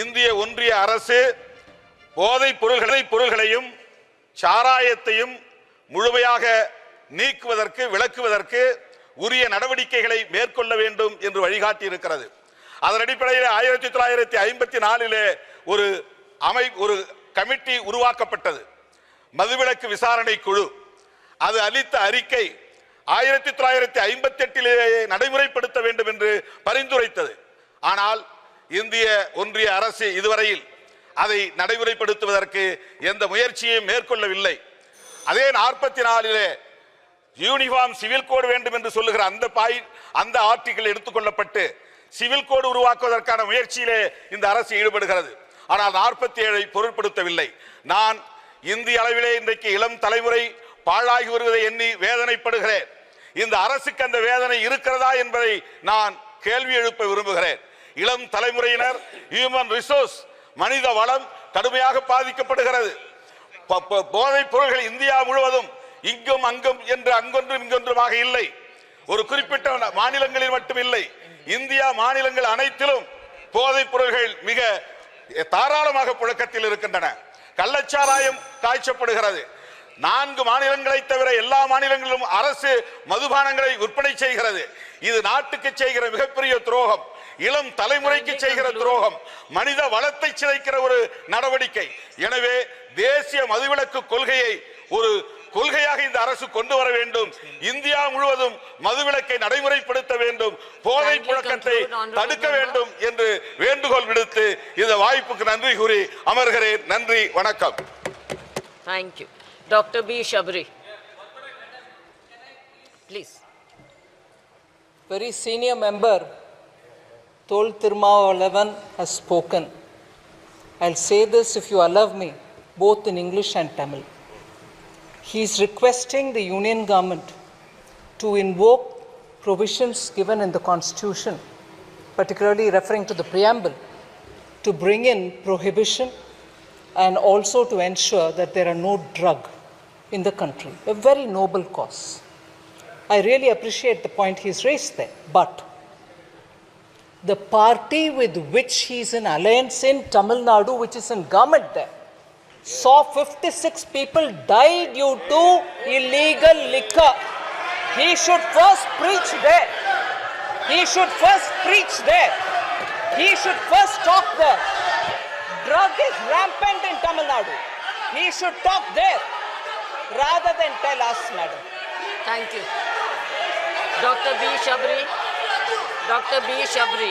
இந்திய ஒன்றிய அரசு போதைப் பொருள்களையும் சாராயத்தையும் முழுமையாக நீக்குவதற்கு விலக்குவதற்கு உரிய நடவடிக்கைகளை மேற்கொள்ள வேண்டும் என்று வழிகாட்டி இருக்கிறது. அதன் அடிப்படையில் 1954 ஒரு கமிட்டி உருவாக்கப்பட்டது, மதுவிலக்கு விசாரணை குழு. அது அளித்த அறிக்கை 1958 நடைமுறைப்படுத்த வேண்டும் என்று பரிந்துரைத்தது. ஆனால் இந்திய ஒன்றிய அரசு இதுவரையில் அதை நடைமுறைப்படுத்துவதற்கு எந்த முயற்சியையும் மேற்கொள்ளவில்லை. அதே 44 யூனிஃபார்ம் சிவில் கோடு வேண்டும் என்று சொல்லுகிற அந்த ஆர்டிகிள் எடுத்துக்கொள்ளப்பட்டு சிவில் கோடு உருவாக்குவதற்கான முயற்சியிலே இந்த அரசு ஈடுபடுகிறது. ஆனால் 47 பொருட்படுத்தவில்லை. நான் இந்திய அளவிலே இன்றைக்கு இளம் தலைமுறை பாழாகி வருவதை எண்ணி வேதனைப்படுகிறேன். இந்த அரசுக்கு அந்த வேதனை இருக்கிறதா என்பதை நான் கேள்வி எழுப்ப விரும்புகிறேன். இளம் தலைமுறையினர் ஹியூமன் ரிசோர்ஸ் மனித வளம் கடுமையாக பாதிக்கப்படுகிறது. போதைப் பொருள்கள் இந்தியா முழுவதும் இங்கும் அங்கும் என்று அங்கொன்றும் இங்கொன்றுமாக இல்லை, ஒரு குறிப்பிட்ட மாநிலங்களில் மட்டும் இல்லை, இந்தியா மாநிலங்கள் அனைத்திலும் போதைப் பொருள்கள் மிக தாராளமாக புழக்கத்தில் இருக்கின்றன. கள்ளச்சாராயம் காய்ச்சப்படுகிறது. 4 மாநிலங்களை தவிர எல்லா மாநிலங்களிலும் அரசு மதுபானங்களை விற்பனை செய்கிறது. இது நாட்டுக்கு செய்கிற மிகப்பெரிய துரோகம், இளம் தலைமுறைக்கு செய்கிற துரோகம், மனித வளத்தை சிதைக்கிற ஒரு நடவடிக்கை. எனவே தேசிய மதுவிலக்கு கொள்கையை ஒரு கொள்கையாக இந்த அரசு கொண்டு வர வேண்டும். இந்தியா முழுவதும் மதுவிலக்கை நடைமுறைப்படுத்த வேண்டும், போதை புழக்கத்தை தடுக்க வேண்டும் என்று வேண்டுகோள் விடுத்து இந்த வாய்ப்புக்கு நன்றி கூறி அமர்கிறேன். நன்றி, வணக்கம். Thank you. Dr. B. Shabri, please. Very senior member Thol Thirumavalavan has spoken. I'll say this, if you allow me, both in English and Tamil. He is requesting the Union government to invoke provisions given in the Constitution, particularly referring to the preamble, to bring in prohibition and also to ensure that there are no drugs in the country. A very noble cause. I really appreciate the point he's raised there. But the party with which he's in alliance in Tamil Nadu, which is in government there, saw 56 people die due to illegal liquor. He should first preach there. He should first preach there. He should first talk there. Drug is rampant in Tamil Nadu. He should talk there rather than tell us, madam. Thank you. Dr. B. Shabri. Dr. B. Shabri.